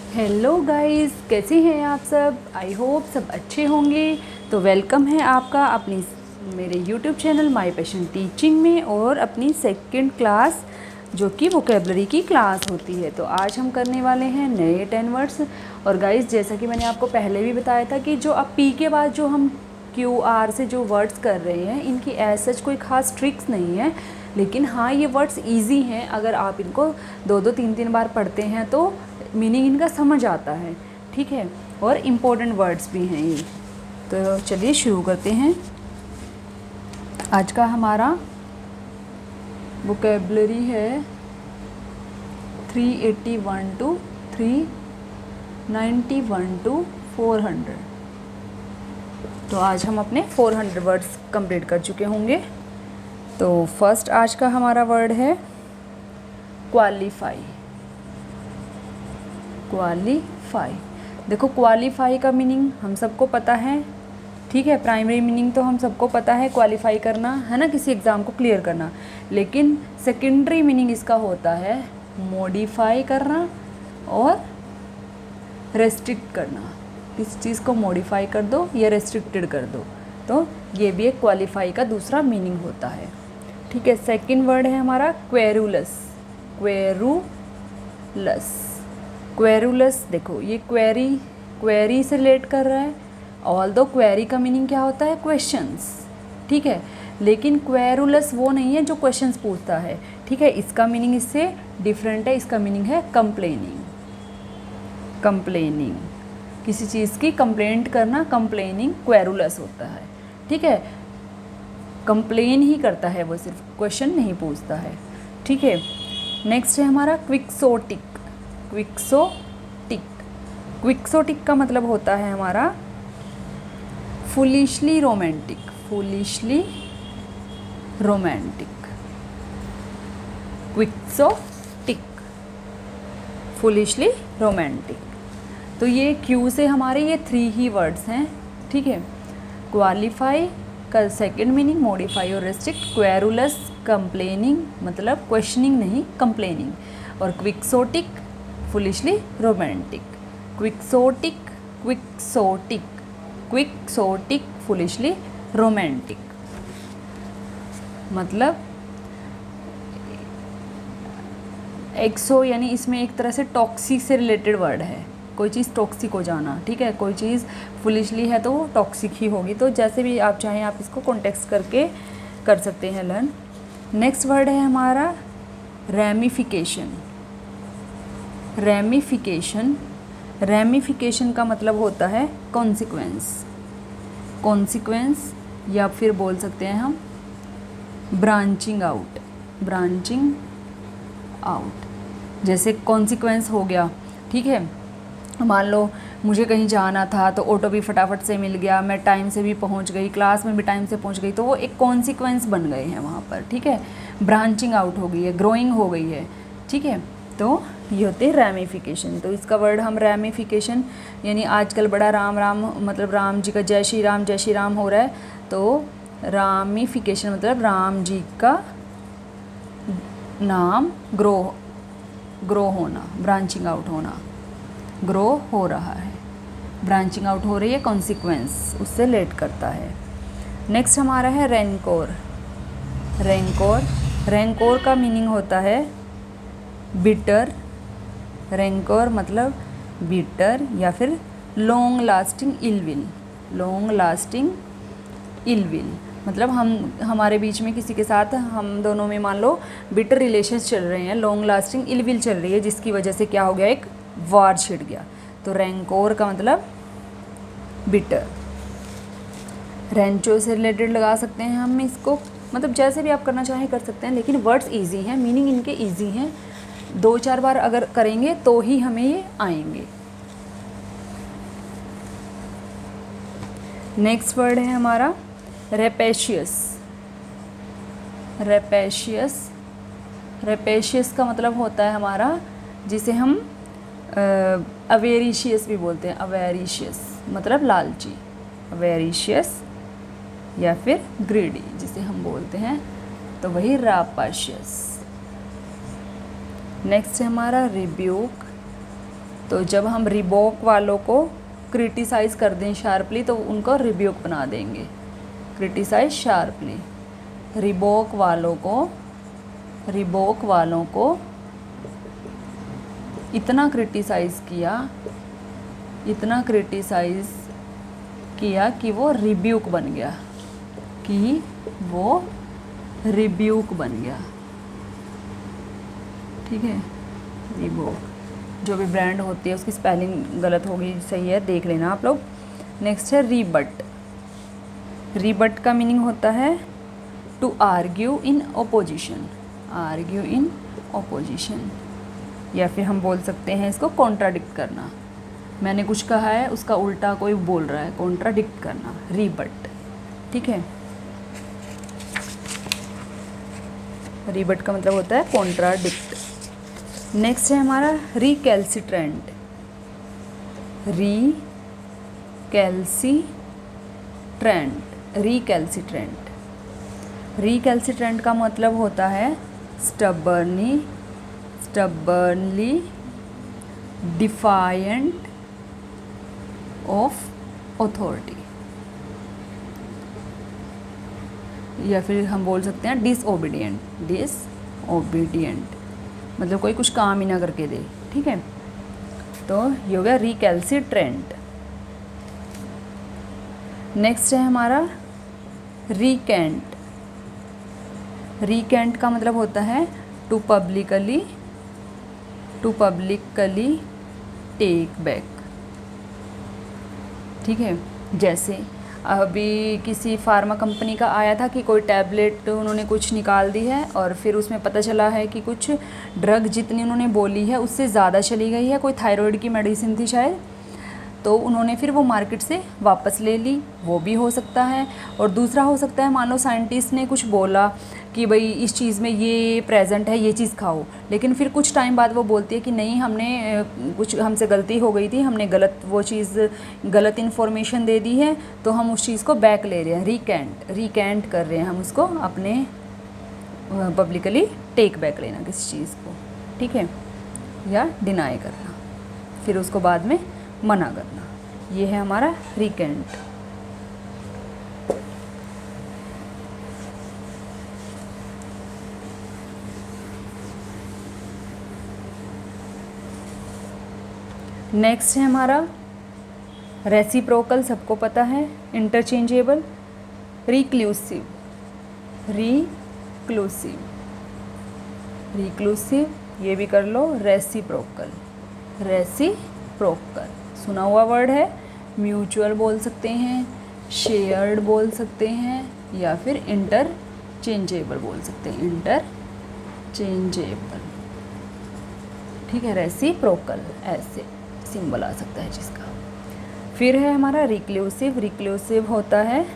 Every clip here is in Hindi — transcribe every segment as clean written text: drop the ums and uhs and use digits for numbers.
हेलो गाइस, कैसे हैं आप सब। आई होप सब अच्छे होंगे। तो वेलकम है आपका अपनी मेरे YouTube channel my passion teaching में और अपनी सेकंड क्लास जो कि वोकेबलरी की क्लास होती है। तो आज हम करने वाले हैं नए 10 वर्ड्स। और गाइस, जैसा कि मैंने आपको पहले भी बताया था कि जो अब पी के बाद जो हम क्यू आर से जो वर्ड्स कर रहे हैं, इनकी एज सच कोई ख़ास ट्रिक्स नहीं है, लेकिन हाँ ये वर्ड्स इजी हैं। अगर आप इनको 2-3 बार पढ़ते हैं तो मीनिंग इनका समझ आता है, ठीक है। और इम्पोर्टेंट वर्ड्स भी हैं ये। तो चलिए शुरू करते हैं। आज का हमारा वोकेबलरी है 381 to 391 to 400। तो आज हम अपने 400 वर्ड्स कंप्लीट कर चुके होंगे। तो फर्स्ट आज का हमारा वर्ड है क्वालिफाई। क्वालिफाई, देखो क्वालिफाई का मीनिंग हम सबको पता है, ठीक है। प्राइमरी मीनिंग तो हम सबको पता है, क्वालिफाई करना है ना, किसी एग्ज़ाम को क्लियर करना। लेकिन सेकेंडरी मीनिंग इसका होता है मॉडिफाई करना और रेस्ट्रिक्ट करना। किसी चीज़ को मॉडिफाई कर दो या रेस्ट्रिक्टेड कर दो, तो ये भी एक क्वालिफाई का दूसरा मीनिंग होता है, ठीक है। सेकंड वर्ड है हमारा क्वेरुलस। क्वेरुलस, क्वेरुलस, देखो ये क्वेरी से रिलेट कर रहा है। ऑल्दो क्वेरी का मीनिंग क्या होता है, क्वेश्चंस, ठीक है। लेकिन क्वेरुलस वो नहीं है जो क्वेश्चंस पूछता है, ठीक है। इसका मीनिंग इससे डिफरेंट है। इसका मीनिंग है कंप्लेनिंग। कंप्लेनिंग, किसी चीज़ की कंप्लेंट करना, कंप्लेनिंग क्वेरुलस होता है, ठीक है। कंप्लेन ही करता है वो, सिर्फ क्वेश्चन नहीं पूछता है, ठीक है। नेक्स्ट है हमारा क्विक्सोटिक। क्विक्सोटिक, क्विक्सोटिक का मतलब होता है हमारा foolishly romantic. Foolishly romantic, quixotic, foolishly romantic. तो ये क्यू से हमारे ये 3 ही वर्ड्स हैं, ठीक है। क्वालिफाई का सेकंड मीनिंग मॉडिफाई और रेस्ट्रिक्ट। क्वेरुलस कंप्लेनिंग, मतलब क्वेश्चनिंग नहीं, कंप्लेनिंग। और quixotic foolishly romantic. Quixotic, quixotic, quixotic, foolishly romantic, मतलब एक्सो यानी इसमें एक तरह से टॉक्सिक से रिलेटेड वर्ड है। कोई चीज़ टॉक्सिक हो जाना, ठीक है। कोई चीज़ फुलिशली है तो वो टॉक्सिक ही होगी। तो जैसे भी आप चाहें आप इसको कॉन्टेक्स्ट करके कर सकते हैं लर्न। नेक्स्ट वर्ड है हमारा रैमिफिकेशन। रैमिफिकेशन, रैमिफिकेशन का मतलब होता है कॉन्सिक्वेंस। कॉन्सिक्वेंस, या फिर बोल सकते हैं हम ब्रांचिंग आउट। ब्रांचिंग आउट, जैसे कॉन्सिक्वेंस हो गया, ठीक है। मान लो मुझे कहीं जाना था तो ऑटो भी फटाफट से मिल गया, मैं टाइम से भी पहुंच गई, क्लास में भी टाइम से पहुंच गई, तो वो एक कॉन्सिक्वेंस बन गए हैं वहाँ पर, ठीक है। ब्रांचिंग आउट हो गई है, ग्रोइंग हो गई है, ठीक है। तो ये होते हैं रैमिफिकेशन। तो इसका वर्ड हम रैमिफिकेशन, यानी आजकल बड़ा राम राम, मतलब राम जी का जय श्री राम हो रहा है, तो रामिफिकेशन मतलब राम जी का नाम ग्रो होना, ब्रांचिंग आउट होना, ग्रो हो रहा है, ब्रांचिंग आउट हो रही है, कॉन्सिक्वेंस उससे रिलेट करता है। नेक्स्ट हमारा है रैंकोर। रैंकोर, रैंकोर का मीनिंग होता है बिटर। रैंकोर मतलब बिटर या फिर long lasting ill will. Long lasting ill will मतलब हमारे बीच में किसी के साथ हम दोनों में मान लो बिटर रिलेशंस चल रहे हैं, लॉन्ग लास्टिंग इलविल चल रही है, जिसकी वजह से क्या हो गया, एक वार छिड़ गया। तो रैंकोर का मतलब बिटर। रेंचो से रिलेटेड लगा सकते हैं हम इसको, मतलब जैसे भी आप करना चाहें कर सकते हैं, लेकिन वर्ड्स इजी हैं, मीनिंग इनके इजी हैं। 2-4 बार अगर करेंगे तो ही हमें ये आएंगे। नेक्स्ट वर्ड है हमारा रेपेशियस। रेपेशियस, रेपेशियस का मतलब होता है हमारा, जिसे हम अवेरिशियस भी बोलते हैं। अवेरिशियस मतलब लालची, अवेरिशियस या फिर ग्रीडी जिसे हम बोलते हैं, तो वही रापाशियस। नेक्स्ट है हमारा रिब्यूक। तो जब हम रिबॉक वालों को क्रिटिसाइज़ कर दें शार्पली तो उनको रिब्यूक बना देंगे। क्रिटिसाइज शार्पली, रिबॉक वालों को इतना क्रिटिसाइज़ किया कि वो रिब्यूक बन गया, ठीक है। रिबॉक जो भी ब्रांड होती है उसकी स्पेलिंग गलत होगी, सही है, देख लेना आप लोग। नेक्स्ट है रीबट। रीबट का मीनिंग होता है टू आर्ग्यू इन ओपोजिशन, या फिर हम बोल सकते हैं इसको कॉन्ट्राडिक्ट करना। मैंने कुछ कहा है उसका उल्टा कोई बोल रहा है, कॉन्ट्राडिक्ट करना, रीबट, ठीक है। रीबट का मतलब होता है कॉन्ट्राडिक्ट। नेक्स्ट है हमारा रिकैल्सिट्रेंट। रिकैल्सिट्रेंट का मतलब होता है स्टबर्नली डिफायंट ऑफ अथॉरिटी, या फिर हम बोल सकते हैं डिसओबीडियंट, मतलब कोई कुछ काम ही ना करके दे, ठीक है। तो ये हो गया रिकैल्सिट्रेंट। नेक्स्ट है हमारा रिकेंट का मतलब होता है टू पब्लिकली टेक बैक, ठीक है। जैसे अभी किसी फार्मा कंपनी का आया था कि कोई टैबलेट उन्होंने कुछ निकाल दी है और फिर उसमें पता चला है कि कुछ ड्रग जितनी उन्होंने बोली है उससे ज़्यादा चली गई है, कोई थायराइड की मेडिसिन थी शायद, तो उन्होंने फिर वो मार्केट से वापस ले ली, वो भी हो सकता है। और दूसरा हो सकता है मान लो साइंटिस्ट ने कुछ बोला कि भाई इस चीज़ में ये प्रेजेंट है, ये चीज़ खाओ, लेकिन फिर कुछ टाइम बाद वो बोलती है कि नहीं, हमने कुछ हमसे गलती हो गई थी, हमने गलत इन्फॉर्मेशन दे दी है, तो हम उस चीज़ को बैक ले रहे हैं, रिकेंट कर रहे हैं हम उसको, अपने पब्लिकली टेक बैक लेना किसी चीज़ को, ठीक है, या डिनाई करना, फिर उसको बाद में मना करना, ये है हमारा रिकेंट। नेक्स्ट है हमारा रेसिप्रोकल, सबको पता है, इंटरचेंजेबल, रिक्लूसिव, ये भी कर लो, रेसिप्रोकल, सुना हुआ वर्ड है। म्यूचुअल बोल सकते हैं, शेयर्ड बोल सकते हैं, या फिर इंटरचेंजेबल बोल सकते हैं, इंटरचेंजेबल, ठीक है। रेसिप्रोकल ऐसे सिंबल आ सकता है जिसका। फिर है हमारा रिक्लूसिव होता है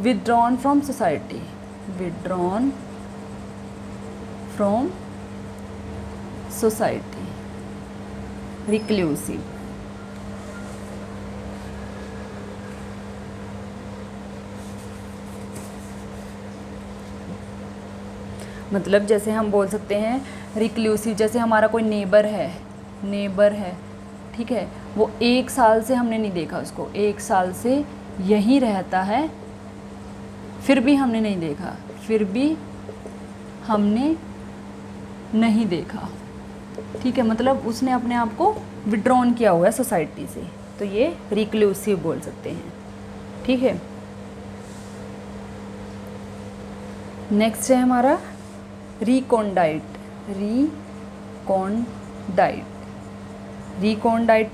विथड्रॉन फ्रॉम सोसाइटी, रिक्लूसिव। मतलब जैसे हम बोल सकते हैं रिक्लूसिव, जैसे हमारा कोई नेबर है, ठीक है, वो 1 साल से हमने नहीं देखा उसको, 1 साल से यहीं रहता है, फिर भी हमने नहीं देखा, ठीक है, मतलब उसने अपने आप को विड्रॉन किया हुआ है सोसाइटी से, तो ये रिक्लूसिव बोल सकते हैं, ठीक है। नेक्स्ट है हमारा रिकॉन्डाइट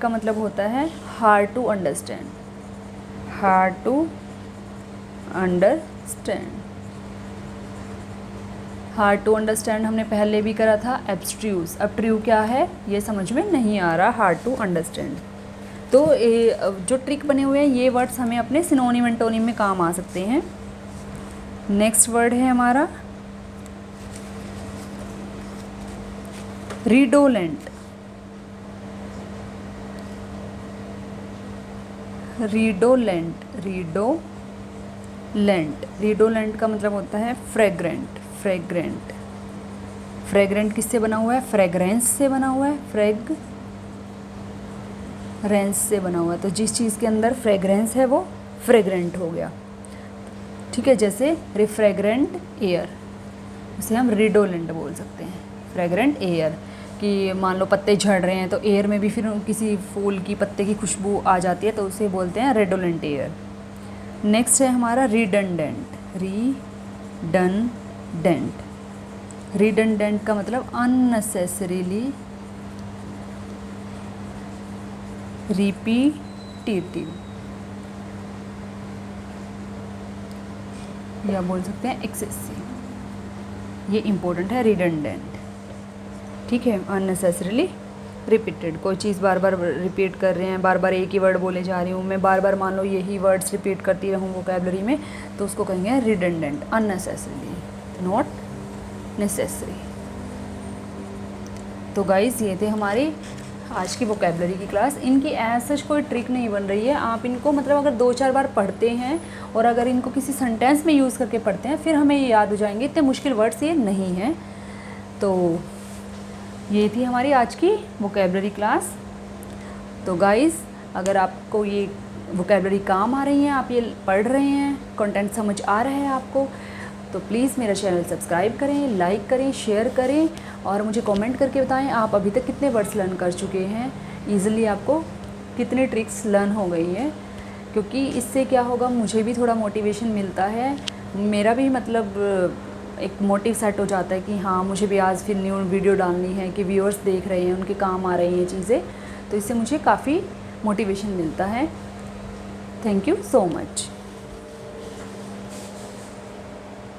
का मतलब होता है हार्ड टू अंडरस्टैंड, हमने पहले भी करा था। एब्स्ट्रूस, अब ट्रू क्या है ये समझ में नहीं आ रहा, हार्ड टू अंडरस्टैंड। तो जो ट्रिक बने हुए हैं ये वर्ड्स हमें अपने सिनोनिम एंटोनिम में काम आ सकते हैं। नेक्स्ट वर्ड है हमारा रिडोलेंट, रिडोलेंट का मतलब होता है फ्रेग्रेंट। फ्रेग्रेंट किससे बना हुआ है? फ्रेग्रेंस से बना हुआ है, रेंस से बना हुआ है, तो जिस चीज़ के अंदर फ्रेगरेंस है वो फ्रेगरेंट हो गया। ठीक है, जैसे रिफ्रेगरेंट एयर, उसे हम रिडोलेंट बोल सकते हैं। फ्रेगरेंट एयर कि मान लो पत्ते झड़ रहे हैं तो एयर में भी फिर किसी फूल की पत्ते की खुशबू आ जाती है, तो उसे बोलते हैं रेडोलेंट एयर। नेक्स्ट है हमारा रिडंडेंट। रिडंडेंट का मतलब अननेसेसरीली रिपीटेटिव, या बोल सकते हैं एक्सेसिव। ये इम्पोर्टेंट है रिडंडेंट। ठीक है, अननेसेसरीली रिपीटेड, कोई चीज़ बार बार रिपीट कर रहे हैं, बार बार एक ही वर्ड बोले जा रही हूँ मैं, बार बार मान लो यही वर्ड्स रिपीट करती रहूँ वोकैबलरी में, तो उसको कहेंगे रिडंडेंट, अननेसेसरीली, नॉट नेसेसरी। तो गाइस ये थे हमारी आज की वोकैबलरी की क्लास। इनकी एज सच कोई ट्रिक नहीं बन रही है, आप इनको मतलब अगर 2-4 बार पढ़ते हैं और अगर इनको किसी सेंटेंस में यूज़ करके पढ़ते हैं, फिर हमें ये याद हो जाएंगे। इतने मुश्किल वर्ड्स ये नहीं हैं। तो ये थी हमारी आज की वोकैबलरी क्लास। तो गाइस अगर आपको ये वोकैबलरी काम आ रही है, आप ये पढ़ रहे हैं, कंटेंट समझ आ रहा है आपको, तो प्लीज़ मेरा चैनल सब्सक्राइब करें, लाइक करें, शेयर करें और मुझे कमेंट करके बताएं आप अभी तक कितने वर्ड्स लर्न कर चुके हैं, ईज़िली आपको कितनी ट्रिक्स लर्न हो गई है। क्योंकि इससे क्या होगा, मुझे भी थोड़ा मोटिवेशन मिलता है, मेरा भी मतलब एक मोटिव सेट हो जाता है कि हाँ मुझे भी आज फिर न्यू वीडियो डालनी है, कि व्यूअर्स देख रहे हैं, उनके काम आ रही हैं चीज़ें, तो इससे मुझे काफ़ी मोटिवेशन मिलता है। Thank you so much.